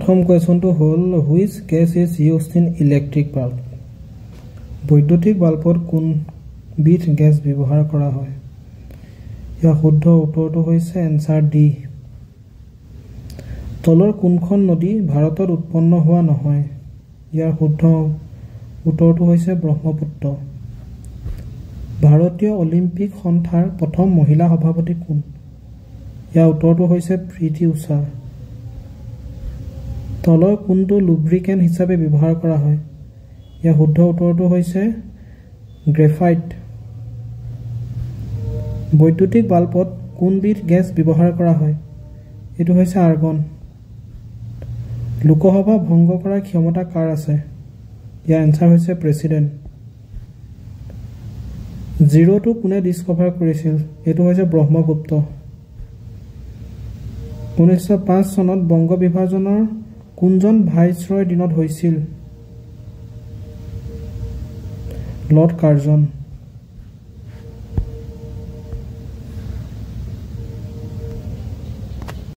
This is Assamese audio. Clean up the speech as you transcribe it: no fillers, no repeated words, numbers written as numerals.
প্ৰথম কোৱেশ্যনটো হ'ল which gas is used in electric bulb বৈদ্যুতিক বাল্বত কোনবিধ গেছ ব্যৱহাৰ কৰা হয় ইয়াৰ শুদ্ধ উত্তৰটো হৈছে এনসাৰ ডি তলৰ কোনখন নদী ভাৰতত উৎপন্ন হোৱা নহয় ইয়াৰ শুদ্ধ উত্তৰটো হৈছে ব্ৰহ্মপুত্ৰ ভাৰতীয় অলিম্পিক সন্থাৰ প্ৰথম মহিলা সভাপতি কোন ইয়াৰ উত্তৰটো হৈছে প্ৰীতি উষা তলৰ কোনটো লুব্ৰিকেণ্ট হিচাপে ব্যৱহাৰ কৰা হয় ইয়াৰ শুদ্ধ উত্তৰটো হৈছে গ্ৰেফাইট বৈদ্যুতিক বাল্বত কোনবিধ গেছ ব্যৱহাৰ কৰা হয় এটো হৈছে আৰ্গন লোকসভা ভংগ কৰাৰ ক্ষমতা কাৰ আছে ইয়াৰ এনসাৰ হৈছে প্ৰেসিডেন্ট জিৰোটো কোনে ডিসকভাৰ কৰিছিল এটো হৈছে ব্ৰহ্মগুপ্ত 1905 চনত বংগ বিভাজনৰ কোনজন ভাইসৰয় দিনত হৈছিল লৰ্ড কাৰ্জন